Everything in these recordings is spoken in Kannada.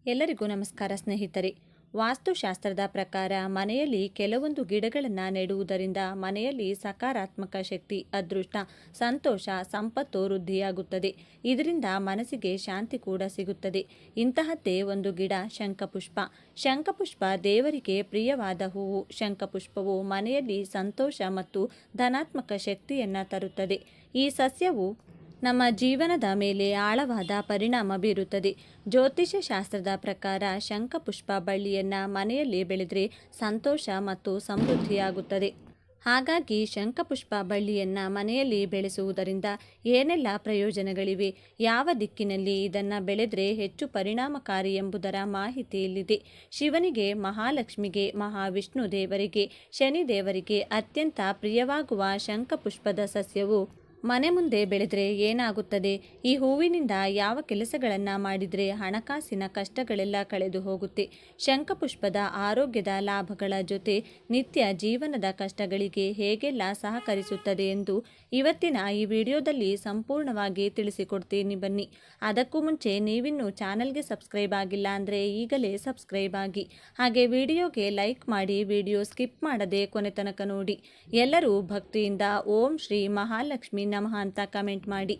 ಎಲ್ಲರಿಗೂ ನಮಸ್ಕಾರ ಸ್ನೇಹಿತರೆ. ವಾಸ್ತುಶಾಸ್ತ್ರದ ಪ್ರಕಾರ ಮನೆಯಲ್ಲಿ ಕೆಲವೊಂದು ಗಿಡಗಳನ್ನು ನೆಡುವುದರಿಂದ ಮನೆಯಲ್ಲಿ ಸಕಾರಾತ್ಮಕ ಶಕ್ತಿ, ಅದೃಷ್ಟ, ಸಂತೋಷ, ಸಂಪತ್ತು ವೃದ್ಧಿಯಾಗುತ್ತದೆ. ಇದರಿಂದ ಮನಸ್ಸಿಗೆ ಶಾಂತಿ ಕೂಡ ಸಿಗುತ್ತದೆ. ಇಂತಹದ್ದೇ ಒಂದು ಗಿಡ ಶಂಖಪುಷ್ಪ. ಶಂಖಪುಷ್ಪ ದೇವರಿಗೆ ಪ್ರಿಯವಾದ ಹೂವು. ಶಂಖಪುಷ್ಪವು ಮನೆಯಲ್ಲಿ ಸಂತೋಷ ಮತ್ತು ಧನಾತ್ಮಕ ಶಕ್ತಿಯನ್ನು ತರುತ್ತದೆ. ಈ ಸಸ್ಯವು ನಮ್ಮ ಜೀವನದ ಮೇಲೆ ಆಳವಾದ ಪರಿಣಾಮ ಬೀರುತ್ತದೆ. ಜ್ಯೋತಿಷ್ಯ ಶಾಸ್ತ್ರದ ಪ್ರಕಾರ ಶಂಖಪುಷ್ಪ ಬಳ್ಳಿಯನ್ನು ಮನೆಯಲ್ಲಿ ಬೆಳೆದರೆ ಸಂತೋಷ ಮತ್ತು ಸಮೃದ್ಧಿಯಾಗುತ್ತದೆ. ಹಾಗಾಗಿ ಶಂಖಪುಷ್ಪ ಬಳ್ಳಿಯನ್ನು ಮನೆಯಲ್ಲಿ ಬೆಳೆಸುವುದರಿಂದ ಏನೆಲ್ಲ ಪ್ರಯೋಜನಗಳಿವೆ, ಯಾವ ದಿಕ್ಕಿನಲ್ಲಿ ಇದನ್ನು ಬೆಳೆದರೆ ಹೆಚ್ಚು ಪರಿಣಾಮಕಾರಿ ಎಂಬುದರ ಮಾಹಿತಿ ಇಲ್ಲಿದೆ. ಶಿವನಿಗೆ, ಮಹಾಲಕ್ಷ್ಮಿಗೆ, ಮಹಾವಿಷ್ಣು ದೇವರಿಗೆ, ಶನಿ ದೇವರಿಗೆ ಅತ್ಯಂತ ಪ್ರಿಯವಾಗುವ ಶಂಖಪುಷ್ಪದ ಸಸ್ಯವು ಮನೆ ಮುಂದೆ ಬೆಳೆದರೆ ಏನಾಗುತ್ತದೆ? ಈ ಹೂವಿನಿಂದ ಯಾವ ಕೆಲಸಗಳನ್ನು ಮಾಡಿದರೆ ಹಣಕಾಸಿನ ಕಷ್ಟಗಳೆಲ್ಲ ಕಳೆದು ಹೋಗುತ್ತೆ? ಶಂಖಪುಷ್ಪದ ಆರೋಗ್ಯದ ಲಾಭಗಳ ಜೊತೆ ನಿತ್ಯ ಜೀವನದ ಕಷ್ಟಗಳಿಗೆ ಹೇಗೆಲ್ಲ ಸಹಕರಿಸುತ್ತದೆ ಎಂದು ಇವತ್ತಿನ ಈ ವಿಡಿಯೋದಲ್ಲಿ ಸಂಪೂರ್ಣವಾಗಿ ತಿಳಿಸಿಕೊಡ್ತೀನಿ ಬನ್ನಿ. ಅದಕ್ಕೂ ಮುಂಚೆ ನೀವಿನ್ನೂ ಚಾನಲ್ಗೆ ಸಬ್ಸ್ಕ್ರೈಬ್ ಆಗಿಲ್ಲ ಅಂದರೆ ಈಗಲೇ ಸಬ್ಸ್ಕ್ರೈಬ್ ಆಗಿ, ಹಾಗೆ ವಿಡಿಯೋಗೆ ಲೈಕ್ ಮಾಡಿ, ವಿಡಿಯೋ ಸ್ಕಿಪ್ ಮಾಡದೆ ಕೊನೆ ತನಕ ನೋಡಿ. ಎಲ್ಲರೂ ಭಕ್ತಿಯಿಂದ ಓಂ ಶ್ರೀ ಮಹಾಲಕ್ಷ್ಮಿ ನಮಃ ಅಂತ ಕಮೆಂಟ್ ಮಾಡಿ.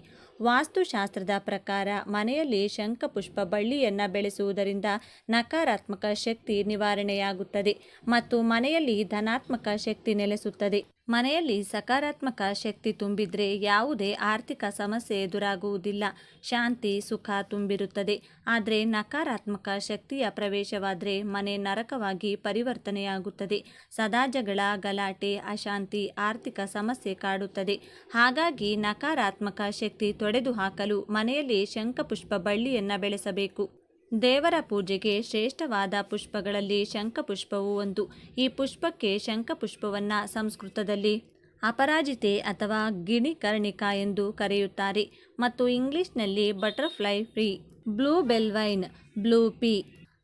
ವಾಸ್ತುಶಾಸ್ತ್ರದ ಪ್ರಕಾರ ಮನೆಯಲ್ಲಿ ಶಂಖಪುಷ್ಪ ಬಳ್ಳಿಯನ್ನು ಬೆಳೆಸುವುದರಿಂದ ನಕಾರಾತ್ಮಕ ಶಕ್ತಿ ನಿವಾರಣೆಯಾಗುತ್ತದೆ ಮತ್ತು ಮನೆಯಲ್ಲಿ ಧನಾತ್ಮಕ ಶಕ್ತಿ ನೆಲೆಸುತ್ತದೆ. ಮನೆಯಲ್ಲಿ ಸಕಾರಾತ್ಮಕ ಶಕ್ತಿ ತುಂಬಿದ್ರೆ ಯಾವುದೇ ಆರ್ಥಿಕ ಸಮಸ್ಯೆ ಎದುರಾಗುವುದಿಲ್ಲ, ಶಾಂತಿ ಸುಖ ತುಂಬಿರುತ್ತದೆ. ಆದರೆ ನಕಾರಾತ್ಮಕ ಶಕ್ತಿಯ ಪ್ರವೇಶವಾದರೆ ಮನೆ ನರಕವಾಗಿ ಪರಿವರ್ತನೆಯಾಗುತ್ತದೆ. ಸದಾ ಜಗಳ, ಗಲಾಟೆ, ಅಶಾಂತಿ, ಆರ್ಥಿಕ ಸಮಸ್ಯೆ ಕಾಡುತ್ತದೆ. ಹಾಗಾಗಿ ನಕಾರಾತ್ಮಕ ಶಕ್ತಿ ತೊಡೆದು ಹಾಕಲು ಮನೆಯಲ್ಲಿ ಶಂಖಪುಷ್ಪ ಬಳ್ಳಿಯನ್ನು ಬೆಳೆಸಬೇಕು. ದೇವರ ಪೂಜೆಗೆ ಶ್ರೇಷ್ಠವಾದ ಪುಷ್ಪಗಳಲ್ಲಿ ಶಂಖಪುಷ್ಪವು ಒಂದು. ಈ ಪುಷ್ಪಕ್ಕೆ ಶಂಖಪುಷ್ಪವನ್ನು ಸಂಸ್ಕೃತದಲ್ಲಿ ಅಪರಾಜಿತೆ ಅಥವಾ ಗಿಣಿಕರ್ಣಿಕ ಎಂದು ಕರೆಯುತ್ತಾರೆ ಮತ್ತು ಇಂಗ್ಲಿಷ್ನಲ್ಲಿ ಬಟರ್ಫ್ಲೈ ಫ್ರೀ, ಬ್ಲೂ ಬೆಲ್ವೈನ್, ಬ್ಲೂ ಪೀ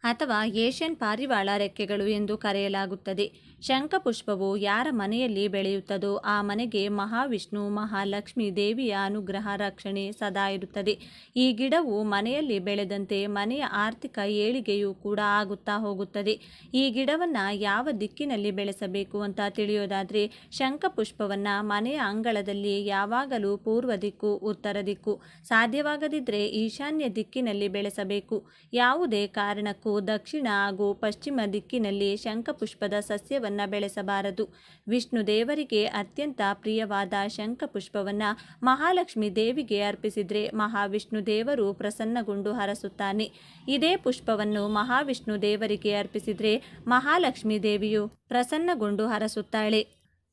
ಅಥವಾ ಏಷ್ಯನ್ ಪಾರಿವಾಳ ರೆಕ್ಕೆಗಳು ಎಂದು ಕರೆಯಲಾಗುತ್ತದೆ. ಶಂಖಪುಷ್ಪವು ಯಾರ ಮನೆಯಲ್ಲಿ ಬೆಳೆಯುತ್ತದೋ ಆ ಮನೆಗೆ ಮಹಾವಿಷ್ಣು, ಮಹಾಲಕ್ಷ್ಮಿ ದೇವಿಯ ಅನುಗ್ರಹ, ರಕ್ಷಣೆ ಸದಾ ಇರುತ್ತದೆ. ಈ ಗಿಡವು ಮನೆಯಲ್ಲಿ ಬೆಳೆದಂತೆ ಮನೆಯ ಆರ್ಥಿಕ ಏಳಿಗೆಯೂ ಕೂಡ ಆಗುತ್ತಾ ಹೋಗುತ್ತದೆ. ಈ ಗಿಡವನ್ನು ಯಾವ ದಿಕ್ಕಿನಲ್ಲಿ ಬೆಳೆಸಬೇಕು ಅಂತ ತಿಳಿಯೋದಾದರೆ ಶಂಖಪುಷ್ಪವನ್ನು ಮನೆಯ ಅಂಗಳದಲ್ಲಿ ಯಾವಾಗಲೂ ಪೂರ್ವ ದಿಕ್ಕು, ಉತ್ತರ ದಿಕ್ಕು, ಸಾಧ್ಯವಾಗದಿದ್ದರೆ ಈಶಾನ್ಯ ದಿಕ್ಕಿನಲ್ಲಿ ಬೆಳೆಸಬೇಕು. ಯಾವುದೇ ಕಾರಣಕ್ಕೂ ದಕ್ಷಿಣ ಹಾಗೂ ಪಶ್ಚಿಮ ದಿಕ್ಕಿನಲ್ಲಿ ಶಂಖಪುಷ್ಪದ ಸಸ್ಯವನ್ನು ಬೆಳೆಸಬಾರದು. ವಿಷ್ಣು ದೇವರಿಗೆ ಅತ್ಯಂತ ಪ್ರಿಯವಾದ ಶಂಖಪುಷ್ಪವನ್ನು ಮಹಾಲಕ್ಷ್ಮಿ ದೇವಿಗೆ ಅರ್ಪಿಸಿದರೆ ಮಹಾವಿಷ್ಣು ದೇವರು ಪ್ರಸನ್ನಗೊಂಡು ಹರಸುತ್ತಾನೆ. ಇದೇ ಪುಷ್ಪವನ್ನು ಮಹಾವಿಷ್ಣು ದೇವರಿಗೆ ಅರ್ಪಿಸಿದರೆ ಮಹಾಲಕ್ಷ್ಮಿ ದೇವಿಯು ಪ್ರಸನ್ನಗೊಂಡು ಹರಸುತ್ತಾಳೆ.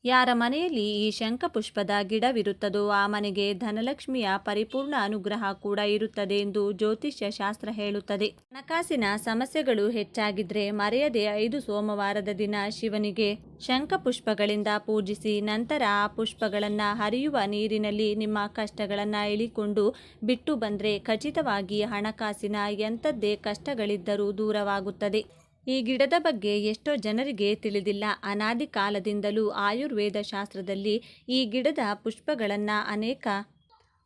ಯಾರ ಮನೆಯಲ್ಲಿ ಈ ಶಂಖಪುಷ್ಪದ ಗಿಡವಿರುತ್ತದೋ ಆ ಮನೆಗೆ ಧನಲಕ್ಷ್ಮಿಯ ಪರಿಪೂರ್ಣ ಅನುಗ್ರಹ ಕೂಡ ಇರುತ್ತದೆ ಎಂದು ಜ್ಯೋತಿಷ್ಯ ಶಾಸ್ತ್ರ ಹೇಳುತ್ತದೆ. ಹಣಕಾಸಿನ ಸಮಸ್ಯೆಗಳು ಹೆಚ್ಚಾಗಿದ್ರೆ ಮರೆಯದೆ 5 ಸೋಮವಾರದ ದಿನ ಶಿವನಿಗೆ ಶಂಖಪುಷ್ಪಗಳಿಂದ ಪೂಜಿಸಿ ನಂತರ ಆ ಪುಷ್ಪಗಳನ್ನು ಹರಿಯುವ ನೀರಿನಲ್ಲಿ ನಿಮ್ಮ ಕಷ್ಟಗಳನ್ನು ಇಳಿಕೊಂಡು ಬಿಟ್ಟು ಬಂದರೆ ಖಚಿತವಾಗಿ ಹಣಕಾಸಿನ ಎಂಥದ್ದೇ ಕಷ್ಟಗಳಿದ್ದರೂ ದೂರವಾಗುತ್ತದೆ. ಈ ಗಿಡದ ಬಗ್ಗೆ ಎಷ್ಟೋ ಜನರಿಗೆ ತಿಳಿದಿಲ್ಲ. ಅನಾದಿ ಕಾಲದಿಂದಲೂ ಆಯುರ್ವೇದ ಶಾಸ್ತ್ರದಲ್ಲಿ ಈ ಗಿಡದ ಪುಷ್ಪಗಳನ್ನು ಅನೇಕ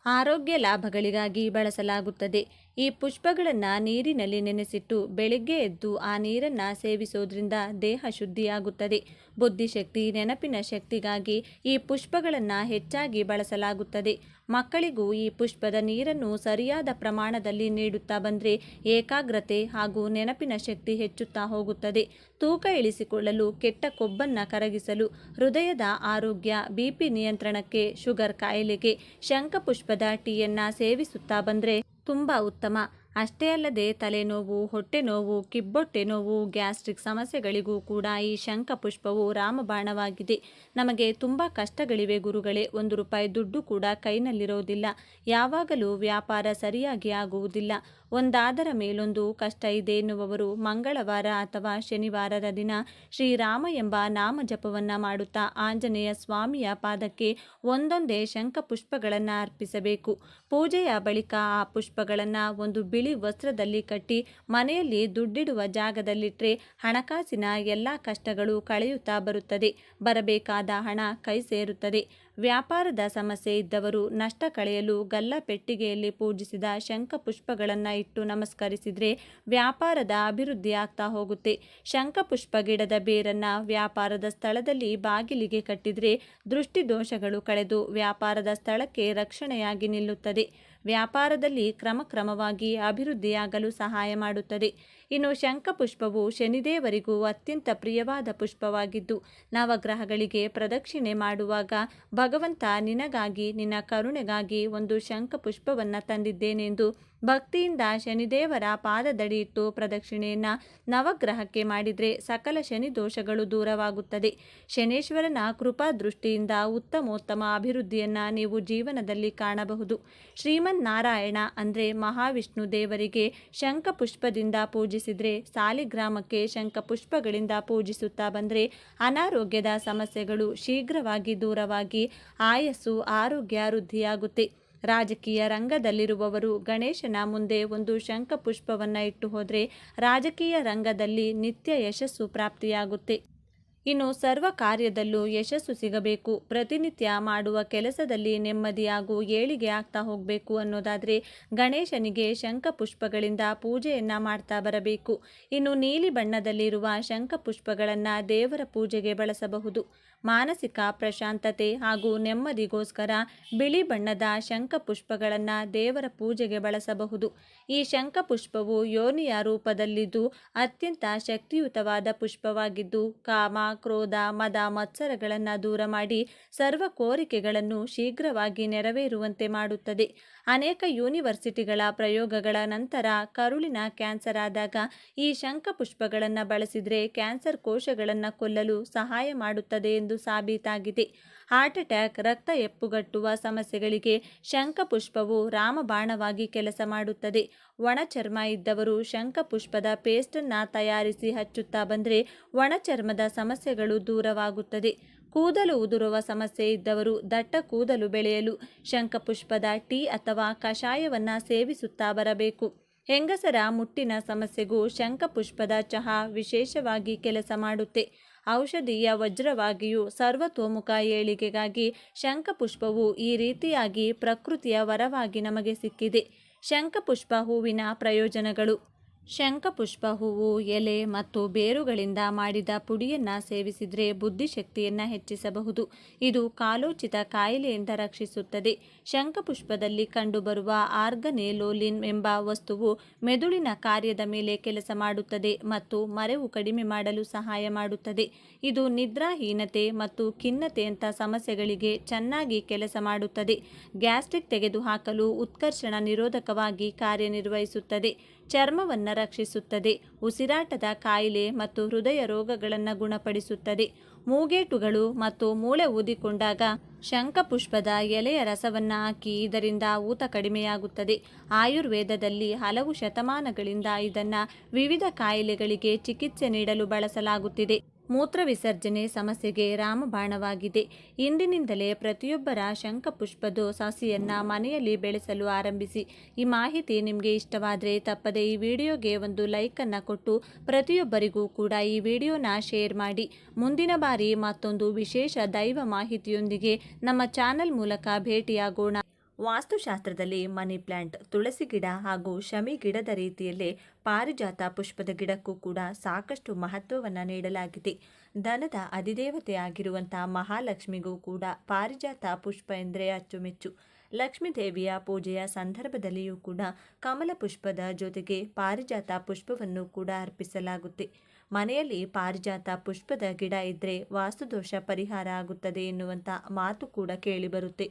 ಆರೋಗ್ಯ ಲಾಭಗಳಿಗಾಗಿ ಬಳಸಲಾಗುತ್ತದೆ. ಈ ಪುಷ್ಪಗಳನ್ನು ನೀರಿನಲ್ಲಿ ನೆನೆಸಿಟ್ಟು ಬೆಳಿಗ್ಗೆ ಎದ್ದು ಆ ನೀರನ್ನು ಸೇವಿಸೋದ್ರಿಂದ ದೇಹ ಶುದ್ಧಿಯಾಗುತ್ತದೆ. ಬುದ್ಧಿಶಕ್ತಿ, ನೆನಪಿನ ಶಕ್ತಿಗಾಗಿ ಈ ಪುಷ್ಪಗಳನ್ನು ಹೆಚ್ಚಾಗಿ ಬಳಸಲಾಗುತ್ತದೆ. ಮಕ್ಕಳಿಗೂ ಈ ಪುಷ್ಪದ ನೀರನ್ನು ಸರಿಯಾದ ಪ್ರಮಾಣದಲ್ಲಿ ನೀಡುತ್ತಾ ಬಂದರೆ ಏಕಾಗ್ರತೆ ಹಾಗೂ ನೆನಪಿನ ಶಕ್ತಿ ಹೆಚ್ಚುತ್ತಾ ಹೋಗುತ್ತದೆ. ತೂಕ ಇಳಿಸಿಕೊಳ್ಳಲು, ಕೆಟ್ಟ ಕೊಬ್ಬನ್ನು ಕರಗಿಸಲು, ಹೃದಯದ ಆರೋಗ್ಯ, BP ನಿಯಂತ್ರಣಕ್ಕೆ, ಶುಗರ್ ಕಾಯಿಲೆಗೆ ಶಂಖಪುಷ್ಪದ ಟೀಯನ್ನು ಸೇವಿಸುತ್ತಾ ಬಂದರೆ ತುಂಬ ಉತ್ತಮ. ಅಷ್ಟೇ ಅಲ್ಲದೆ ತಲೆನೋವು, ಹೊಟ್ಟೆ ನೋವು, ಕಿಬ್ಬೊಟ್ಟೆ ನೋವು, ಗ್ಯಾಸ್ಟ್ರಿಕ್ ಸಮಸ್ಯೆಗಳಿಗೂ ಕೂಡ ಈ ಶಂಖಪುಷ್ಪವು ರಾಮಬಾಣವಾಗಿದೆ. ನಮಗೆ ತುಂಬ ಕಷ್ಟಗಳಿವೆ ಗುರುಗಳೇ, 1 ರೂಪಾಯಿ ದುಡ್ಡು ಕೂಡ ಕೈನಲ್ಲಿರೋದಿಲ್ಲ, ಯಾವಾಗಲೂ ವ್ಯಾಪಾರ ಸರಿಯಾಗಿ ಆಗುವುದಿಲ್ಲ, ಒಂದಾದರ ಮೇಲೊಂದು ಕಷ್ಟ ಇದೆ ಎನ್ನುವವರು ಮಂಗಳವಾರ ಅಥವಾ ಶನಿವಾರದ ದಿನ ಶ್ರೀರಾಮ ಎಂಬ ನಾಮ ಜಪವನ್ನು ಮಾಡುತ್ತಾ ಆಂಜನೇಯ ಸ್ವಾಮಿಯ ಪಾದಕ್ಕೆ ಒಂದೊಂದೇ ಶಂಖಪುಷ್ಪಗಳನ್ನು ಅರ್ಪಿಸಬೇಕು. ಪೂಜೆಯ ಬಳಿಕ ಆ ಪುಷ್ಪಗಳನ್ನು ಒಂದು ಬಿಳಿ ವಸ್ತ್ರದಲ್ಲಿ ಕಟ್ಟಿ ಮನೆಯಲ್ಲಿ ದುಡ್ಡಿಡುವ ಜಾಗದಲ್ಲಿಟ್ಟರೆ ಹಣಕಾಸಿನ ಎಲ್ಲ ಕಷ್ಟಗಳು ಕಳೆಯುತ್ತಾ ಬರುತ್ತದೆ. ಬರಬೇಕಾದ ಹಣ ಕೈ ಸೇರುತ್ತದೆ. ವ್ಯಾಪಾರದ ಸಮಸ್ಯೆ ಇದ್ದವರು ನಷ್ಟ ಕಳೆಯಲು ಗಲ್ಲ ಪೆಟ್ಟಿಗೆಯಲ್ಲಿ ಪೂಜಿಸಿದ ಶಂಖಪುಷ್ಪಗಳನ್ನು ಇಟ್ಟು ನಮಸ್ಕರಿಸಿದರೆ ವ್ಯಾಪಾರದ ಅಭಿವೃದ್ಧಿ ಆಗ್ತಾ ಹೋಗುತ್ತೆ. ಶಂಖಪುಷ್ಪ ಗಿಡದ ಬೇರನ್ನು ವ್ಯಾಪಾರದ ಸ್ಥಳದಲ್ಲಿ ಬಾಗಿಲಿಗೆ ಕಟ್ಟಿದರೆ ದೃಷ್ಟಿದೋಷಗಳು ಕಳೆದು ವ್ಯಾಪಾರದ ಸ್ಥಳಕ್ಕೆ ರಕ್ಷಣೆಯಾಗಿ ನಿಲ್ಲುತ್ತದೆ. ವ್ಯಾಪಾರದಲ್ಲಿ ಕ್ರಮಕ್ರಮವಾಗಿ ಅಭಿವೃದ್ಧಿಯಾಗಲು ಸಹಾಯ ಮಾಡುತ್ತದೆ. ಇನ್ನು ಶಂಖಪುಷ್ಪವು ಶನಿದೇವರಿಗೂ ಅತ್ಯಂತ ಪ್ರಿಯವಾದ ಪುಷ್ಪವಾಗಿದ್ದು, ನವಗ್ರಹಗಳಿಗೆ ಪ್ರದಕ್ಷಿಣೆ ಮಾಡುವಾಗ ಭಗವಂತ ನಿನಗಾಗಿ ನಿನ್ನ ಕರುಣೆಗಾಗಿ ಒಂದು ಶಂಖಪುಷ್ಪವನ್ನು ತಂದಿದ್ದೇನೆಂದು ಭಕ್ತಿಯಿಂದ ಶನಿದೇವರ ಪಾದದಡಿ ಇಟ್ಟು ಪ್ರದಕ್ಷಿಣೆಯನ್ನು ನವಗ್ರಹಕ್ಕೆ ಮಾಡಿದರೆ ಸಕಲ ಶನಿ ದೋಷಗಳು ದೂರವಾಗುತ್ತದೆ. ಶನೇಶ್ವರನ ಕೃಪಾ ದೃಷ್ಟಿಯಿಂದ ಉತ್ತಮೋತ್ತಮ ಅಭಿವೃದ್ಧಿಯನ್ನು ನೀವು ಜೀವನದಲ್ಲಿ ಕಾಣಬಹುದು. ಶ್ರೀಮನ್ನಾರಾಯಣ ಅಂದರೆ ಮಹಾವಿಷ್ಣು ದೇವರಿಗೆ ಶಂಖಪುಷ್ಪದಿಂದ ಪೂಜಿಸಿದರೆ, ಸಾಲಿಗ್ರಾಮಕ್ಕೆ ಶಂಖಪುಷ್ಪಗಳಿಂದ ಪೂಜಿಸುತ್ತಾ ಬಂದರೆ ಅನಾರೋಗ್ಯದ ಸಮಸ್ಯೆಗಳು ಶೀಘ್ರವಾಗಿ ದೂರವಾಗಿ ಆಯಸ್ಸು ಆರೋಗ್ಯ ವೃದ್ಧಿಯಾಗುತ್ತೆ. ರಾಜಕೀಯ ರಂಗದಲ್ಲಿರುವವರು ಗಣೇಶನ ಮುಂದೆ ಒಂದು ಶಂಖಪುಷ್ಪವನ್ನು ಇಟ್ಟು ಹೋದರೆ ರಾಜಕೀಯ ರಂಗದಲ್ಲಿ ನಿತ್ಯ ಯಶಸ್ಸು ಪ್ರಾಪ್ತಿಯಾಗುತ್ತೆ. ಇನ್ನು ಸರ್ವ ಕಾರ್ಯದಲ್ಲೂ ಯಶಸ್ಸು ಸಿಗಬೇಕು, ಪ್ರತಿನಿತ್ಯ ಮಾಡುವ ಕೆಲಸದಲ್ಲಿ ನೆಮ್ಮದಿ ಹಾಗೂ ಏಳಿಗೆ ಆಗ್ತಾ ಹೋಗಬೇಕು ಅನ್ನೋದಾದರೆ ಗಣೇಶನಿಗೆ ಶಂಖಪುಷ್ಪಗಳಿಂದ ಪೂಜೆಯನ್ನು ಮಾಡ್ತಾ ಬರಬೇಕು. ಇನ್ನು ನೀಲಿ ಬಣ್ಣದಲ್ಲಿರುವ ಶಂಖಪುಷ್ಪಗಳನ್ನು ದೇವರ ಪೂಜೆಗೆ ಬಳಸಬಹುದು. ಮಾನಸಿಕ ಪ್ರಶಾಂತತೆ ಹಾಗೂ ನೆಮ್ಮದಿಗೋಸ್ಕರ ಬಿಳಿ ಬಣ್ಣದ ಶಂಖಪುಷ್ಪಗಳನ್ನು ದೇವರ ಪೂಜೆಗೆ ಬಳಸಬಹುದು. ಈ ಶಂಖಪುಷ್ಪವು ಯೋನಿಯ ರೂಪದಲ್ಲಿದ್ದು ಅತ್ಯಂತ ಶಕ್ತಿಯುತವಾದ ಪುಷ್ಪವಾಗಿದ್ದು ಕಾಮ, ಕ್ರೋಧ, ಮದ, ಮತ್ಸರಗಳನ್ನು ದೂರ ಮಾಡಿ ಸರ್ವ ಕೋರಿಕೆಗಳನ್ನು ಶೀಘ್ರವಾಗಿ ನೆರವೇರುವಂತೆ ಮಾಡುತ್ತದೆ. ಅನೇಕ ಯೂನಿವರ್ಸಿಟಿಗಳ ಪ್ರಯೋಗಗಳ ನಂತರ ಕರುಳಿನ ಕ್ಯಾನ್ಸರ್ ಆದಾಗ ಈ ಶಂಖಪುಷ್ಪಗಳನ್ನು ಬಳಸಿದರೆ ಕ್ಯಾನ್ಸರ್ ಕೋಶಗಳನ್ನು ಕೊಲ್ಲಲು ಸಹಾಯ ಮಾಡುತ್ತದೆ ಎಂದು ಸಾಬೀತಾಗಿದೆ. ಹಾರ್ಟ್ ಅಟ್ಯಾಕ್, ರಕ್ತ ಹೆಪ್ಪುಗಟ್ಟುವ ಸಮಸ್ಯೆಗಳಿಗೆ ಶಂಖಪುಷ್ಪವು ರಾಮಬಾಣವಾಗಿ ಕೆಲಸ ಮಾಡುತ್ತದೆ. ಒಣಚರ್ಮ ಇದ್ದವರು ಶಂಖಪುಷ್ಪದ ಪೇಸ್ಟನ್ನು ತಯಾರಿಸಿ ಹಚ್ಚುತ್ತಾ ಬಂದರೆ ಒಣಚರ್ಮದ ಸಮಸ್ಯೆಗಳು ದೂರವಾಗುತ್ತದೆ. ಕೂದಲು ಉದುರುವ ಸಮಸ್ಯೆ ಇದ್ದವರು ದಟ್ಟ ಕೂದಲು ಬೆಳೆಯಲು ಶಂಖಪುಷ್ಪದ ಟೀ ಅಥವಾ ಕಷಾಯವನ್ನು ಸೇವಿಸುತ್ತಾ ಬರಬೇಕು. ಹೆಂಗಸರ ಮುಟ್ಟಿನ ಸಮಸ್ಯೆಗೂ ಶಂಖಪುಷ್ಪದ ಚಹಾ ವಿಶೇಷವಾಗಿ ಕೆಲಸ ಮಾಡುತ್ತೆ. ಔಷಧೀಯ ವಜ್ರವಾಗಿಯೂ ಸರ್ವತೋಮುಖ ಏಳಿಗೆಗಾಗಿ ಶಂಖಪುಷ್ಪವು ಈ ರೀತಿಯಾಗಿ ಪ್ರಕೃತಿಯ ವರವಾಗಿ ನಮಗೆ ಸಿಕ್ಕಿದೆ. ಶಂಖಪುಷ್ಪ ಹೂವಿನ ಪ್ರಯೋಜನಗಳು. ಶಂಖಪುಷ್ಪ ಹೂವು, ಎಲೆ ಮತ್ತು ಬೇರುಗಳಿಂದ ಮಾಡಿದ ಪುಡಿಯನ್ನು ಸೇವಿಸಿದರೆ ಬುದ್ಧಿಶಕ್ತಿಯನ್ನು ಹೆಚ್ಚಿಸಬಹುದು. ಇದು ಕಾಲೋಚಿತ ಕಾಯಿಲೆಯಿಂದ ರಕ್ಷಿಸುತ್ತದೆ. ಶಂಖಪುಷ್ಪದಲ್ಲಿ ಕಂಡುಬರುವ ಆರ್ಗನೆಲೋಲಿನ್ ಎಂಬ ವಸ್ತುವು ಮೆದುಳಿನ ಕಾರ್ಯದ ಮೇಲೆ ಕೆಲಸ ಮಾಡುತ್ತದೆ ಮತ್ತು ಮರೆವು ಕಡಿಮೆ ಮಾಡಲು ಸಹಾಯ ಮಾಡುತ್ತದೆ. ಇದು ನಿದ್ರಾಹೀನತೆ ಮತ್ತು ಖಿನ್ನತೆಯಂಥ ಸಮಸ್ಯೆಗಳಿಗೆ ಚೆನ್ನಾಗಿ ಕೆಲಸ ಮಾಡುತ್ತದೆ. ಗ್ಯಾಸ್ಟ್ರಿಕ್ ತೆಗೆದುಹಾಕಲು ಉತ್ಕರ್ಷಣ ನಿರೋಧಕವಾಗಿ ಕಾರ್ಯನಿರ್ವಹಿಸುತ್ತದೆ. ಚರ್ಮವನ್ನು ರಕ್ಷಿಸುತ್ತದೆ. ಉಸಿರಾಟದ ಕಾಯಿಲೆ ಮತ್ತು ಹೃದಯ ರೋಗಗಳನ್ನು ಗುಣಪಡಿಸುತ್ತದೆ. ಮೂಗೇಟುಗಳು ಮತ್ತು ಮೂಳೆ ಊದಿಕೊಂಡಾಗ ಶಂಖಪುಷ್ಪದ ಎಲೆಯ ರಸವನ್ನು ಹಾಕಿ ಇದರಿಂದ ಊತ ಕಡಿಮೆಯಾಗುತ್ತದೆ. ಆಯುರ್ವೇದದಲ್ಲಿ ಹಲವು ಶತಮಾನಗಳಿಂದ ಇದನ್ನು ವಿವಿಧ ಕಾಯಿಲೆಗಳಿಗೆ ಚಿಕಿತ್ಸೆ ನೀಡಲು ಬಳಸಲಾಗುತ್ತಿದೆ. ಮೂತ್ರ ವಿಸರ್ಜನೆ ಸಮಸ್ಯೆಗೆ ರಾಮಬಾಣವಾಗಿದೆ. ಇಂದಿನಿಂದಲೇ ಪ್ರತಿಯೊಬ್ಬರ ಶಂಖಪುಷ್ಪದ ಸಸಿಯನ್ನು ಮನೆಯಲ್ಲಿ ಬೆಳೆಸಲು ಆರಂಭಿಸಿ. ಈ ಮಾಹಿತಿ ನಿಮಗೆ ಇಷ್ಟವಾದರೆ ತಪ್ಪದೆ ಈ ವಿಡಿಯೋಗೆ ಒಂದು ಲೈಕನ್ನು ಕೊಟ್ಟು ಪ್ರತಿಯೊಬ್ಬರಿಗೂ ಕೂಡ ಈ ವಿಡಿಯೋನ ಶೇರ್ ಮಾಡಿ. ಮುಂದಿನ ಬಾರಿ ಮತ್ತೊಂದು ವಿಶೇಷ ದೈವ ಮಾಹಿತಿಯೊಂದಿಗೆ ನಮ್ಮ ಚಾನೆಲ್ ಮೂಲಕ ಭೇಟಿಯಾಗೋಣ. ವಾಸ್ತುಶಾಸ್ತ್ರದಲ್ಲಿ ಮನಿ ಪ್ಲ್ಯಾಂಟ್, ತುಳಸಿ ಗಿಡ ಹಾಗೂ ಶಮಿ ಗಿಡದ ರೀತಿಯಲ್ಲೇ ಪಾರಿಜಾತ ಪುಷ್ಪದ ಗಿಡಕ್ಕೂ ಕೂಡ ಸಾಕಷ್ಟು ಮಹತ್ವವನ್ನು ನೀಡಲಾಗಿದೆ. ಧನದ ಅಧಿದೇವತೆಯಾಗಿರುವಂಥ ಮಹಾಲಕ್ಷ್ಮಿಗೂ ಕೂಡ ಪಾರಿಜಾತ ಪುಷ್ಪ ಎಂದರೆ ಅಚ್ಚುಮೆಚ್ಚು. ಲಕ್ಷ್ಮೀ ದೇವಿಯ ಪೂಜೆಯ ಸಂದರ್ಭದಲ್ಲಿಯೂ ಕೂಡ ಕಮಲ ಪುಷ್ಪದ ಜೊತೆಗೆ ಪಾರಿಜಾತ ಪುಷ್ಪವನ್ನು ಕೂಡ ಅರ್ಪಿಸಲಾಗುತ್ತೆ. ಮನೆಯಲ್ಲಿ ಪಾರಿಜಾತ ಪುಷ್ಪದ ಗಿಡ ಇದ್ದರೆ ವಾಸ್ತುದೋಷ ಪರಿಹಾರ ಆಗುತ್ತದೆ ಎನ್ನುವಂಥ ಮಾತು ಕೂಡ ಕೇಳಿಬರುತ್ತೆ.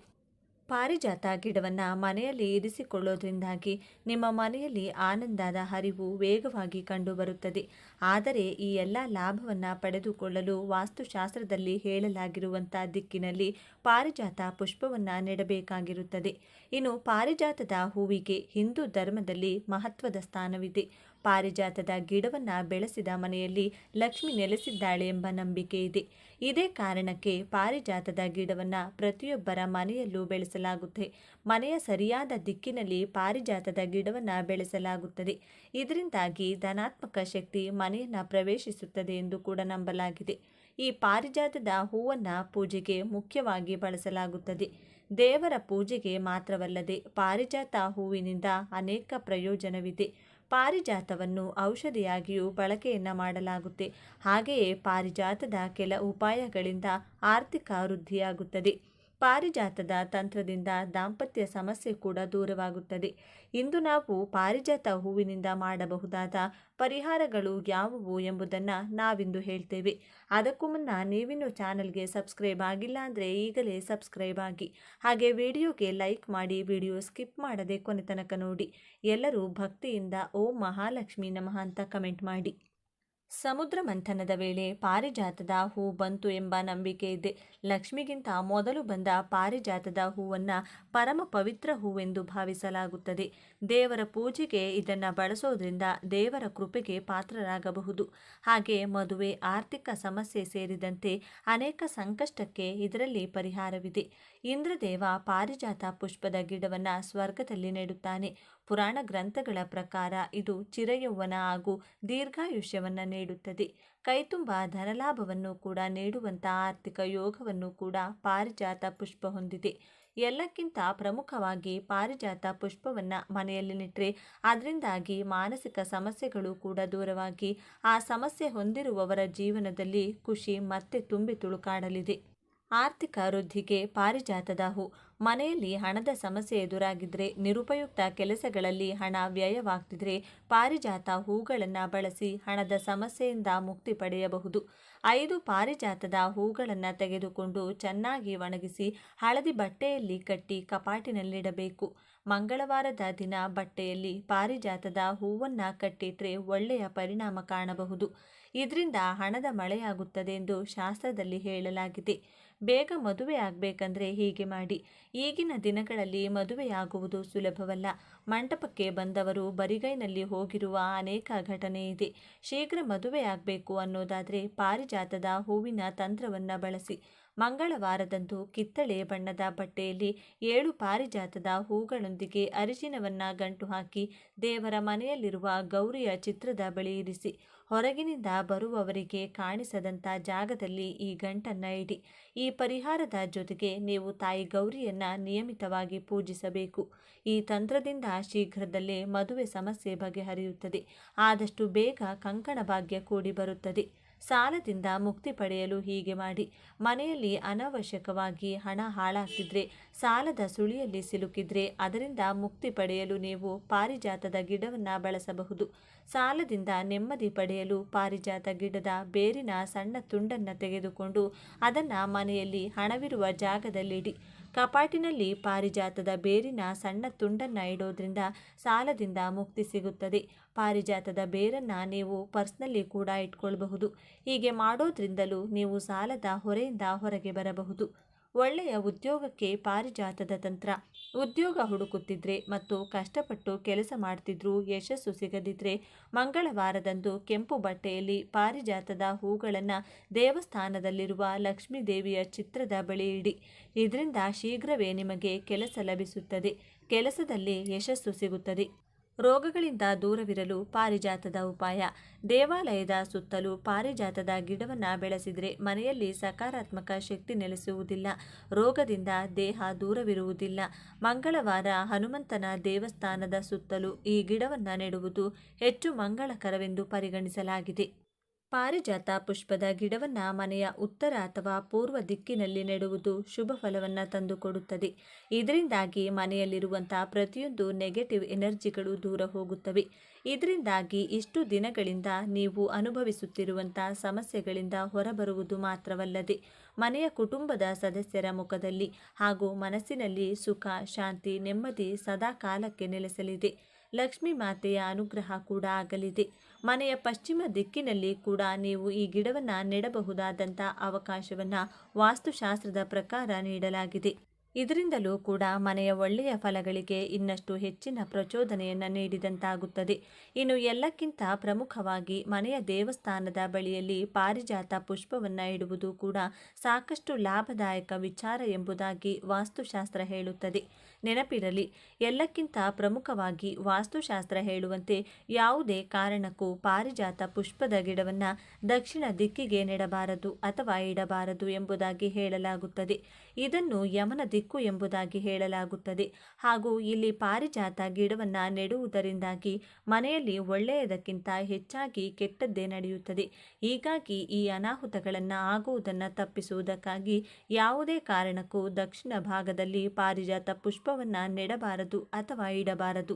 ಪಾರಿಜಾತ ಗಿಡವನ್ನು ಮನೆಯಲ್ಲಿ ಇರಿಸಿಕೊಳ್ಳೋದ್ರಿಂದಾಗಿ ನಿಮ್ಮ ಮನೆಯಲ್ಲಿ ಆನಂದದ ಹರಿವು ವೇಗವಾಗಿ ಕಂಡುಬರುತ್ತದೆ. ಆದರೆ ಈ ಎಲ್ಲ ಲಾಭವನ್ನು ಪಡೆದುಕೊಳ್ಳಲು ವಾಸ್ತುಶಾಸ್ತ್ರದಲ್ಲಿ ಹೇಳಲಾಗಿರುವಂಥ ದಿಕ್ಕಿನಲ್ಲಿ ಪಾರಿಜಾತ ಪುಷ್ಪವನ್ನು ನೆಡಬೇಕಾಗಿರುತ್ತದೆ. ಇನ್ನು ಪಾರಿಜಾತದ ಹೂವಿಗೆ ಹಿಂದೂ ಧರ್ಮದಲ್ಲಿ ಮಹತ್ವದ ಸ್ಥಾನವಿದೆ. ಪಾರಿಜಾತದ ಗಿಡವನ್ನು ಬೆಳೆಸಿದ ಮನೆಯಲ್ಲಿ ಲಕ್ಷ್ಮಿ ನೆಲೆಸಿದ್ದಾಳೆ ಎಂಬ ನಂಬಿಕೆ ಇದೆ. ಇದೇ ಕಾರಣಕ್ಕೆ ಪಾರಿಜಾತದ ಗಿಡವನ್ನು ಪ್ರತಿಯೊಬ್ಬರ ಮನೆಯಲ್ಲೂ ಬೆಳೆಸಲಾಗುತ್ತೆ. ಮನೆಯ ಸರಿಯಾದ ದಿಕ್ಕಿನಲ್ಲಿ ಪಾರಿಜಾತದ ಗಿಡವನ್ನು ಬೆಳೆಸಲಾಗುತ್ತದೆ. ಇದರಿಂದಾಗಿ ಧನಾತ್ಮಕ ಶಕ್ತಿ ಮನೆಯನ್ನು ಪ್ರವೇಶಿಸುತ್ತದೆ ಎಂದು ಕೂಡ ನಂಬಲಾಗಿದೆ. ಈ ಪಾರಿಜಾತದ ಹೂವನ್ನು ಪೂಜೆಗೆ ಮುಖ್ಯವಾಗಿ ಬಳಸಲಾಗುತ್ತದೆ. ದೇವರ ಪೂಜೆಗೆ ಮಾತ್ರವಲ್ಲದೆ ಪಾರಿಜಾತ ಹೂವಿನಿಂದ ಅನೇಕ ಪ್ರಯೋಜನವಿದೆ. ಪಾರಿಜಾತವನ್ನು ಔಷಧಿಯಾಗಿಯೂ ಬಳಕೆಯನ್ನು ಮಾಡಲಾಗುತ್ತೆ. ಹಾಗೆಯೇ ಪಾರಿಜಾತದ ಕೆಲ ಉಪಾಯಗಳಿಂದ ಆರ್ಥಿಕ ವೃದ್ಧಿಯಾಗುತ್ತದೆ. ಪಾರಿಜಾತದ ತಂತ್ರದಿಂದ ದಾಂಪತ್ಯ ಸಮಸ್ಯೆ ಕೂಡ ದೂರವಾಗುತ್ತದೆ. ಇಂದು ನಾವು ಪಾರಿಜಾತ ಹೂವಿನಿಂದ ಮಾಡಬಹುದಾದ ಪರಿಹಾರಗಳು ಯಾವುವು ಎಂಬುದನ್ನು ನಾವಿಂದು ಹೇಳ್ತೇವೆ. ಅದಕ್ಕೂ ಮುನ್ನ ನೀವಿನ್ನು ಚಾನಲ್ಗೆ ಸಬ್ಸ್ಕ್ರೈಬ್ ಆಗಿಲ್ಲ ಅಂದರೆ ಈಗಲೇ ಸಬ್ಸ್ಕ್ರೈಬ್ ಆಗಿ, ಹಾಗೆ ವಿಡಿಯೋಗೆ ಲೈಕ್ ಮಾಡಿ, ವಿಡಿಯೋ ಸ್ಕಿಪ್ ಮಾಡದೆ ಕೊನೆ ತನಕ ನೋಡಿ. ಎಲ್ಲರೂ ಭಕ್ತಿಯಿಂದ ಓಂ ಮಹಾಲಕ್ಷ್ಮಿ ನಮಃ ಅಂತ ಕಮೆಂಟ್ ಮಾಡಿ. ಸಮುದ್ರ ಮಂಥನದ ವೇಳೆ ಪಾರಿಜಾತದ ಹೂ ಬಂತು ಎಂಬ ನಂಬಿಕೆ ಇದೆ. ಲಕ್ಷ್ಮಿಗಿಂತ ಮೊದಲು ಬಂದ ಪಾರಿಜಾತದ ಹೂವನ್ನು ಪರಮ ಪವಿತ್ರ ಹೂವೆಂದು ಭಾವಿಸಲಾಗುತ್ತದೆ. ದೇವರ ಪೂಜೆಗೆ ಇದನ್ನು ಬಳಸೋದ್ರಿಂದ ದೇವರ ಕೃಪೆಗೆ ಪಾತ್ರರಾಗಬಹುದು. ಹಾಗೆ ಮದುವೆ, ಆರ್ಥಿಕ ಸಮಸ್ಯೆ ಸೇರಿದಂತೆ ಅನೇಕ ಸಂಕಷ್ಟಕ್ಕೆ ಇದರಲ್ಲಿ ಪರಿಹಾರವಿದೆ. ಇಂದ್ರದೇವ ಪಾರಿಜಾತ ಪುಷ್ಪದ ಗಿಡವನ್ನು ಸ್ವರ್ಗದಲ್ಲಿ ನೆಡುತ್ತಾನೆ. ಪುರಾಣ ಗ್ರಂಥಗಳ ಪ್ರಕಾರ ಇದು ಚಿರಯೌವನ ಹಾಗೂ ದೀರ್ಘಾಯುಷ್ಯವನ್ನು ನೀಡುತ್ತದೆ. ಕೈತುಂಬ ಧನಲಾಭವನ್ನು ಕೂಡ ನೀಡುವಂಥ ಆರ್ಥಿಕ ಯೋಗವನ್ನು ಕೂಡ ಪಾರಿಜಾತ ಪುಷ್ಪ ಹೊಂದಿದೆ. ಎಲ್ಲಕ್ಕಿಂತ ಪ್ರಮುಖವಾಗಿ ಪಾರಿಜಾತ ಪುಷ್ಪವನ್ನು ಮನೆಯಲ್ಲಿ ನೆಟ್ಟರೆ ಅದರಿಂದಾಗಿ ಮಾನಸಿಕ ಸಮಸ್ಯೆಗಳು ಕೂಡ ದೂರವಾಗಿ ಆ ಸಮಸ್ಯೆ ಹೊಂದಿರುವವರ ಜೀವನದಲ್ಲಿ ಖುಷಿ ಮತ್ತೆ ತುಂಬಿ ತುಳುಕಾಡಲಿದೆ. ಆರ್ಥಿಕ ವೃದ್ಧಿಗೆ ಪಾರಿಜಾತದ ಹೂ. ಮನೆಯಲ್ಲಿ ಹಣದ ಸಮಸ್ಯೆ ಎದುರಾಗಿದ್ದರೆ, ನಿರುಪಯುಕ್ತ ಕೆಲಸಗಳಲ್ಲಿ ಹಣ ವ್ಯಯವಾಗ್ತಿದ್ರೆ ಪಾರಿಜಾತ ಹೂಗಳನ್ನು ಬಳಸಿ ಹಣದ ಸಮಸ್ಯೆಯಿಂದ ಮುಕ್ತಿ ಪಡೆಯಬಹುದು. 5 ಪಾರಿಜಾತದ ಹೂಗಳನ್ನು ತೆಗೆದುಕೊಂಡು ಚೆನ್ನಾಗಿ ಒಣಗಿಸಿ ಹಳದಿ ಬಟ್ಟೆಯಲ್ಲಿ ಕಟ್ಟಿ ಕಪಾಟಿನಲ್ಲಿಡಬೇಕು. ಮಂಗಳವಾರದ ದಿನ ಬಟ್ಟೆಯಲ್ಲಿ ಪಾರಿಜಾತದ ಹೂವನ್ನು ಕಟ್ಟಿಟ್ರೆ ಒಳ್ಳೆಯ ಪರಿಣಾಮ ಕಾಣಬಹುದು. ಇದರಿಂದ ಹಣದ ಮಳೆಯಾಗುತ್ತದೆ ಎಂದು ಶಾಸ್ತ್ರದಲ್ಲಿ ಹೇಳಲಾಗಿದೆ. ಬೇಗ ಮದುವೆ ಆಗಬೇಕಂದ್ರೆ ಹೀಗೆ ಮಾಡಿ. ಈಗಿನ ದಿನಗಳಲ್ಲಿ ಮದುವೆಯಾಗುವುದು ಸುಲಭವಲ್ಲ. ಮಂಟಪಕ್ಕೆ ಬಂದವರು ಬರಿಗೈನಲ್ಲಿ ಹೋಗಿರುವ ಅನೇಕ ಘಟನೆ ಇದೆ. ಶೀಘ್ರ ಮದುವೆಯಾಗಬೇಕು ಅನ್ನೋದಾದರೆ ಪಾರಿಜಾತದ ಹೂವಿನ ತಂತ್ರವನ್ನು ಬಳಸಿ. ಮಂಗಳವಾರದಂದು ಕಿತ್ತಳೆ ಬಣ್ಣದ ಬಟ್ಟೆಯಲ್ಲಿ 7 ಪಾರಿಜಾತದ ಹೂಗಳೊಂದಿಗೆ ಅರಿಶಿನವನ್ನು ಗಂಟು ಹಾಕಿ ದೇವರ ಮನೆಯಲ್ಲಿರುವ ಗೌರಿಯ ಚಿತ್ರದ ಬಳಿ ಇರಿಸಿ. ಹೊರಗಿನಿಂದ ಬರುವವರಿಗೆ ಕಾಣಿಸದಂಥ ಜಾಗದಲ್ಲಿ ಈ ಗಂಟನ್ನು ಇಡಿ. ಈ ಪರಿಹಾರದ ಜೊತೆಗೆ ನೀವು ತಾಯಿ ಗೌರಿಯನ್ನು ನಿಯಮಿತವಾಗಿ ಪೂಜಿಸಬೇಕು. ಈ ತಂತ್ರದಿಂದ ಶೀಘ್ರದಲ್ಲೇ ಮದುವೆ ಸಮಸ್ಯೆ ಬಗೆಹರಿಯುತ್ತದೆ. ಆದಷ್ಟು ಬೇಗ ಕಂಕಣ ಭಾಗ್ಯ ಕೂಡಿ ಬರುತ್ತದೆ. ಸಾಲದಿಂದ ಮುಕ್ತಿ ಪಡೆಯಲು ಹೀಗೆ ಮಾಡಿ. ಮನೆಯಲ್ಲಿ ಅನವಶ್ಯಕವಾಗಿ ಹಣ ಹಾಳಾಗ್ತಿದ್ರೆ, ಸಾಲದ ಸುಳಿಯಲ್ಲಿ ಸಿಲುಕಿದ್ರೆ ಅದರಿಂದ ಮುಕ್ತಿ ಪಡೆಯಲು ನೀವು ಪಾರಿಜಾತದ ಗಿಡವನ್ನು ಬಳಸಬಹುದು. ಸಾಲದಿಂದ ನೆಮ್ಮದಿ ಪಡೆಯಲು ಪಾರಿಜಾತ ಗಿಡದ ಬೇರಿನ ಸಣ್ಣ ತುಂಡನ್ನು ತೆಗೆದುಕೊಂಡು ಅದನ್ನು ಮನೆಯಲ್ಲಿ ಹಣವಿರುವ ಜಾಗದಲ್ಲಿಡಿ. ಕಪಾಟಿನಲ್ಲಿ ಪಾರಿಜಾತದ ಬೇರಿನ ಸಣ್ಣ ತುಂಡನ್ನು ಇಡೋದ್ರಿಂದ ಸಾಲದಿಂದ ಮುಕ್ತಿ ಸಿಗುತ್ತದೆ. ಪಾರಿಜಾತದ ಬೇರನ್ನು ನೀವು ಪರ್ಸ್ನಲ್ಲಿ ಕೂಡ ಇಟ್ಕೊಳ್ಬಹುದು. ಹೀಗೆ ಮಾಡೋದ್ರಿಂದಲೂ ನೀವು ಸಾಲದ ಹೊರೆಯಿಂದ ಹೊರಗೆ ಬರಬಹುದು. ಒಳ್ಳೆಯ ಉದ್ಯೋಗಕ್ಕೆ ಪಾರಿಜಾತದ ತಂತ್ರ. ಉದ್ಯೋಗ ಹುಡುಕುತ್ತಿದ್ರೆ ಮತ್ತು ಕಷ್ಟಪಟ್ಟು ಕೆಲಸ ಮಾಡ್ತಿದ್ರೂ ಯಶಸ್ಸು ಸಿಗದಿದ್ರೆ ಮಂಗಳವಾರದಂದು ಕೆಂಪು ಬಟ್ಟೆಯಲ್ಲಿ ಪಾರಿಜಾತದ ಹೂಗಳನ್ನು ದೇವಸ್ಥಾನದಲ್ಲಿರುವ ಲಕ್ಷ್ಮೀ ದೇವಿಯ ಚಿತ್ರದ ಬಳಿ ಇಡಿ. ಇದರಿಂದ ಶೀಘ್ರವೇ ನಿಮಗೆ ಕೆಲಸ ಲಭಿಸುತ್ತದೆ. ಕೆಲಸದಲ್ಲಿ ಯಶಸ್ಸು ಸಿಗುತ್ತದೆ. ರೋಗಗಳಿಂದ ದೂರವಿರಲು ಪಾರಿಜಾತದ ಉಪಾಯ. ದೇವಾಲಯದ ಸುತ್ತಲೂ ಪಾರಿಜಾತದ ಗಿಡವನ್ನು ಬೆಳೆಸಿದರೆ ಮನೆಯಲ್ಲಿ ಸಕಾರಾತ್ಮಕ ಶಕ್ತಿ ನೆಲೆಸುವುದಿಲ್ಲ. ರೋಗದಿಂದ ದೇಹ ದೂರವಿರುವುದಿಲ್ಲ. ಮಂಗಳವಾರ ಹನುಮಂತನ ದೇವಸ್ಥಾನದ ಸುತ್ತಲೂ ಈ ಗಿಡವನ್ನು ನೆಡುವುದು ಹೆಚ್ಚು ಮಂಗಳಕರವೆಂದು ಪರಿಗಣಿಸಲಾಗಿದೆ. ಪಾರಿಜಾತ ಪುಷ್ಪದ ಗಿಡವನ್ನು ಮನೆಯ ಉತ್ತರ ಅಥವಾ ಪೂರ್ವ ದಿಕ್ಕಿನಲ್ಲಿ ನೆಡುವುದು ಶುಭ ಫಲವನ್ನು ತಂದುಕೊಡುತ್ತದೆ. ಇದರಿಂದಾಗಿ ಮನೆಯಲ್ಲಿರುವಂಥ ಪ್ರತಿಯೊಂದು ನೆಗೆಟಿವ್ ಎನರ್ಜಿಗಳು ದೂರ ಹೋಗುತ್ತವೆ. ಇದರಿಂದಾಗಿ ಇಷ್ಟು ದಿನಗಳಿಂದ ನೀವು ಅನುಭವಿಸುತ್ತಿರುವಂಥ ಸಮಸ್ಯೆಗಳಿಂದ ಹೊರಬರುವುದು ಮಾತ್ರವಲ್ಲದೆ ಮನೆಯ ಕುಟುಂಬದ ಸದಸ್ಯರ ಮುಖದಲ್ಲಿ ಹಾಗೂ ಮನಸ್ಸಿನಲ್ಲಿ ಸುಖ, ಶಾಂತಿ, ನೆಮ್ಮದಿ ಸದಾ ಕಾಲಕ್ಕೆ ನೆಲೆಸಲಿದೆ. ಲಕ್ಷ್ಮೀ ಮಾತೆಯ ಅನುಗ್ರಹ ಕೂಡ ಆಗಲಿದೆ. ಮನೆಯ ಪಶ್ಚಿಮ ದಿಕ್ಕಿನಲ್ಲಿ ಕೂಡ ನೀವು ಈ ಗಿಡವನ್ನು ನೆಡಬಹುದಾದಂಥ ಅವಕಾಶವನ್ನು ವಾಸ್ತುಶಾಸ್ತ್ರದ ಪ್ರಕಾರ ನೀಡಲಾಗಿದೆ. ಇದರಿಂದಲೂ ಕೂಡ ಮನೆಯ ಒಳ್ಳೆಯ ಫಲಗಳಿಗೆ ಇನ್ನಷ್ಟು ಹೆಚ್ಚಿನ ಪ್ರಚೋದನೆಯನ್ನು ನೀಡಿದಂತಾಗುತ್ತದೆ. ಇನ್ನು ಎಲ್ಲಕ್ಕಿಂತ ಪ್ರಮುಖವಾಗಿ ಮನೆಯ ದೇವಸ್ಥಾನದ ಬಳಿಯಲ್ಲಿ ಪಾರಿಜಾತ ಪುಷ್ಪವನ್ನು ಇಡುವುದು ಕೂಡ ಸಾಕಷ್ಟು ಲಾಭದಾಯಕ ವಿಚಾರ ಎಂಬುದಾಗಿ ವಾಸ್ತುಶಾಸ್ತ್ರ ಹೇಳುತ್ತದೆ. ನೆನಪಿರಲಿ, ಎಲ್ಲಕ್ಕಿಂತ ಪ್ರಮುಖವಾಗಿ ವಾಸ್ತುಶಾಸ್ತ್ರ ಹೇಳುವಂತೆ ಯಾವುದೇ ಕಾರಣಕ್ಕೂ ಪಾರಿಜಾತ ಪುಷ್ಪದ ಗಿಡವನ್ನು ದಕ್ಷಿಣ ದಿಕ್ಕಿಗೆ ನೆಡಬಾರದು ಅಥವಾ ಇಡಬಾರದು ಎಂಬುದಾಗಿ ಹೇಳಲಾಗುತ್ತದೆ. ಇದನ್ನು ಯಮನ ದಿಕ್ಕು ಎಂಬುದಾಗಿ ಹೇಳಲಾಗುತ್ತದೆ. ಹಾಗೂ ಇಲ್ಲಿ ಪಾರಿಜಾತ ಗಿಡವನ್ನು ನೆಡುವುದರಿಂದಾಗಿ ಮನೆಯಲ್ಲಿ ಒಳ್ಳೆಯದಕ್ಕಿಂತ ಹೆಚ್ಚಾಗಿ ಕೆಟ್ಟದ್ದೇ ನಡೆಯುತ್ತದೆ. ಹೀಗಾಗಿ ಈ ಅನಾಹುತಗಳನ್ನು ಆಗುವುದನ್ನು ತಪ್ಪಿಸುವುದಕ್ಕಾಗಿ ಯಾವುದೇ ಕಾರಣಕ್ಕೂ ದಕ್ಷಿಣ ಭಾಗದಲ್ಲಿ ಪಾರಿಜಾತ ಪುಷ್ಪವನ್ನು ನೆಡಬಾರದು ಅಥವಾ ಇಡಬಾರದು.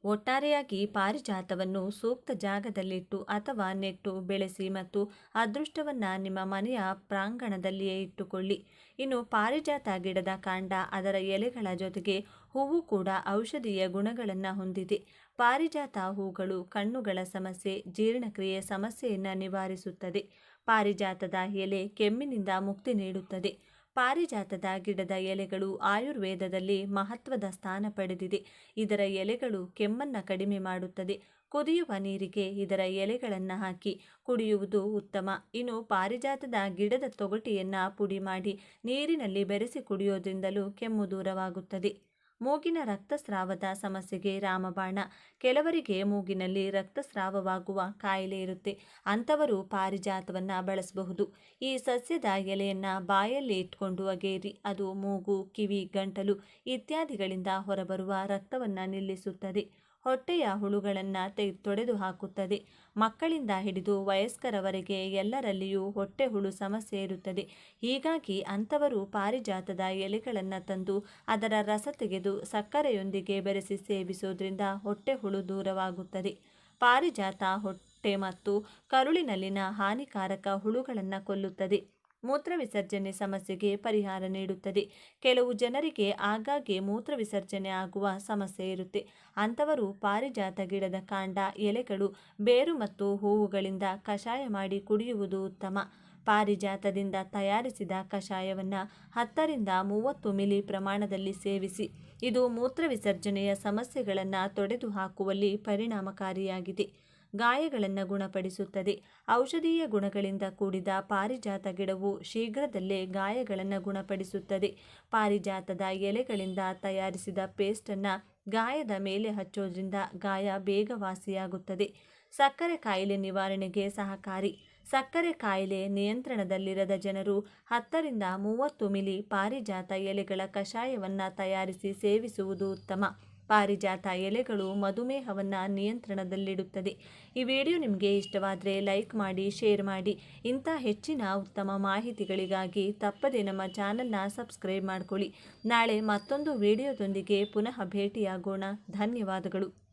ಒಟ್ಟಾರೆಯಾಗಿ ಪಾರಿಜಾತವನ್ನು ಸೂಕ್ತ ಜಾಗದಲ್ಲಿಟ್ಟು ಅಥವಾ ನೆಟ್ಟು ಬೆಳೆಸಿ ಮತ್ತು ಅದೃಷ್ಟವನ್ನು ನಿಮ್ಮ ಮನೆಯ ಪ್ರಾಂಗಣದಲ್ಲಿಯೇ ಇಟ್ಟುಕೊಳ್ಳಿ. ಇನ್ನು ಪಾರಿಜಾತ ಗಿಡದ ಕಾಂಡ, ಅದರ ಎಲೆಗಳ ಜೊತೆಗೆ ಹೂವು ಕೂಡ ಔಷಧೀಯ ಗುಣಗಳನ್ನು ಹೊಂದಿದೆ. ಪಾರಿಜಾತ ಹೂಗಳು ಕಣ್ಣುಗಳ ಸಮಸ್ಯೆ, ಜೀರ್ಣಕ್ರಿಯೆ ಸಮಸ್ಯೆಯನ್ನು ನಿವಾರಿಸುತ್ತದೆ. ಪಾರಿಜಾತದ ಎಲೆ ಕೆಮ್ಮಿನಿಂದ ಮುಕ್ತಿ ನೀಡುತ್ತದೆ. ಪಾರಿಜಾತದ ಗಿಡದ ಎಲೆಗಳು ಆಯುರ್ವೇದದಲ್ಲಿ ಮಹತ್ವದ ಸ್ಥಾನ ಪಡೆದಿದೆ. ಇದರ ಎಲೆಗಳು ಕೆಮ್ಮನ್ನು ಕಡಿಮೆ ಮಾಡುತ್ತದೆ. ಕುದಿಯುವ ನೀರಿಗೆ ಇದರ ಎಲೆಗಳನ್ನು ಹಾಕಿ ಕುಡಿಯುವುದು ಉತ್ತಮ. ಇನ್ನು ಪಾರಿಜಾತದ ಗಿಡದ ತೊಗಟೆಯನ್ನು ಪುಡಿ ಮಾಡಿ ನೀರಿನಲ್ಲಿ ಬೆರೆಸಿ ಕುಡಿಯೋದ್ರಿಂದಲೂ ಕೆಮ್ಮು ದೂರವಾಗುತ್ತದೆ. ಮೂಗಿನ ರಕ್ತಸ್ರಾವದ ಸಮಸ್ಯೆಗೆ ರಾಮಬಾಣ. ಕೆಲವರಿಗೆ ಮೂಗಿನಲ್ಲಿ ರಕ್ತಸ್ರಾವವಾಗುವ ಕಾಯಿಲೆ ಇರುತ್ತೆ. ಅಂಥವರು ಪಾರಿಜಾತವನ್ನು ಬಳಸಬಹುದು. ಈ ಸಸ್ಯದ ಎಲೆಯನ್ನು ಬಾಯಲ್ಲಿ ಇಟ್ಕೊಂಡು ಅಗೆಯಿರಿ. ಅದು ಮೂಗು, ಕಿವಿ, ಗಂಟಲು ಇತ್ಯಾದಿಗಳಿಂದ ಹೊರಬರುವ ರಕ್ತವನ್ನು ನಿಲ್ಲಿಸುತ್ತದೆ. ಹೊಟ್ಟೆಯ ಹುಳುಗಳನ್ನು ತೊಡೆದು ಹಾಕುತ್ತದೆ. ಮಕ್ಕಳಿಂದ ಹಿಡಿದು ವಯಸ್ಕರವರೆಗೆ ಎಲ್ಲರಲ್ಲಿಯೂ ಹೊಟ್ಟೆ ಹುಳು ಸಮಸ್ಯೆ ಇರುತ್ತದೆ. ಹೀಗಾಗಿ ಅಂಥವರು ಪಾರಿಜಾತದ ಎಲೆಗಳನ್ನು ತಂದು ಅದರ ರಸ ತೆಗೆದು ಸಕ್ಕರೆಯೊಂದಿಗೆ ಬೆರೆಸಿ ಸೇವಿಸೋದ್ರಿಂದ ಹೊಟ್ಟೆ ಹುಳು ದೂರವಾಗುತ್ತದೆ. ಪಾರಿಜಾತ ಹೊಟ್ಟೆ ಮತ್ತು ಕರುಳಿನಲ್ಲಿನ ಹಾನಿಕಾರಕ ಹುಳುಗಳನ್ನು ಕೊಲ್ಲುತ್ತದೆ. ಮೂತ್ರ ವಿಸರ್ಜನೆ ಸಮಸ್ಯೆಗೆ ಪರಿಹಾರ ನೀಡುತ್ತದೆ. ಕೆಲವು ಜನರಿಗೆ ಆಗಾಗ್ಗೆ ಮೂತ್ರ ವಿಸರ್ಜನೆ ಆಗುವ ಸಮಸ್ಯೆ ಇರುತ್ತೆ. ಅಂಥವರು ಪಾರಿಜಾತ ಗಿಡದ ಕಾಂಡ, ಎಲೆಗಳು, ಬೇರು ಮತ್ತು ಹೂವುಗಳಿಂದ ಕಷಾಯ ಮಾಡಿ ಕುಡಿಯುವುದು ಉತ್ತಮ. ಪಾರಿಜಾತದಿಂದ ತಯಾರಿಸಿದ ಕಷಾಯವನ್ನು 10ರಿಂದ 30 ಮಿಲಿ ಪ್ರಮಾಣದಲ್ಲಿ ಸೇವಿಸಿ. ಇದು ಮೂತ್ರ ವಿಸರ್ಜನೆಯ ಸಮಸ್ಯೆಗಳನ್ನು ತೊಡೆದು ಹಾಕುವಲ್ಲಿ ಪರಿಣಾಮಕಾರಿಯಾಗಿದೆ. ಗಾಯಗಳನ್ನು ಗುಣಪಡಿಸುತ್ತದೆ. ಔಷಧೀಯ ಗುಣಗಳಿಂದ ಕೂಡಿದ ಪಾರಿಜಾತ ಗಿಡವು ಶೀಘ್ರದಲ್ಲೇ ಗಾಯಗಳನ್ನು ಗುಣಪಡಿಸುತ್ತದೆ. ಪಾರಿಜಾತದ ಎಲೆಗಳಿಂದ ತಯಾರಿಸಿದ ಪೇಸ್ಟನ್ನು ಗಾಯದ ಮೇಲೆ ಹಚ್ಚೋದ್ರಿಂದ ಗಾಯ ಬೇಗ ವಾಸಿಯಾಗುತ್ತದೆ. ಸಕ್ಕರೆ ಕಾಯಿಲೆ ನಿವಾರಣೆಗೆ ಸಹಕಾರಿ. ಸಕ್ಕರೆ ಕಾಯಿಲೆ ನಿಯಂತ್ರಣದಲ್ಲಿರದ ಜನರು 10ರಿಂದ 30 ಮಿಲಿ ಪಾರಿಜಾತ ಎಲೆಗಳ ಕಷಾಯವನ್ನು ತಯಾರಿಸಿ ಸೇವಿಸುವುದು ಉತ್ತಮ. ಪಾರಿಜಾತ ಎಲೆಗಳು ಮಧುಮೇಹವನ್ನು ನಿಯಂತ್ರಣದಲ್ಲಿಡುತ್ತದೆ. ಈ ವಿಡಿಯೋ ನಿಮಗೆ ಇಷ್ಟವಾದರೆ ಲೈಕ್ ಮಾಡಿ, ಶೇರ್ ಮಾಡಿ. ಇಂಥ ಹೆಚ್ಚಿನ ಉತ್ತಮ ಮಾಹಿತಿಗಳಿಗಾಗಿ ತಪ್ಪದೇ ನಮ್ಮ ಚಾನಲ್ನ ಸಬ್ಸ್ಕ್ರೈಬ್ ಮಾಡಿಕೊಳ್ಳಿ. ನಾಳೆ ಮತ್ತೊಂದು ವಿಡಿಯೋದೊಂದಿಗೆ ಪುನಃ ಭೇಟಿಯಾಗೋಣ. ಧನ್ಯವಾದಗಳು.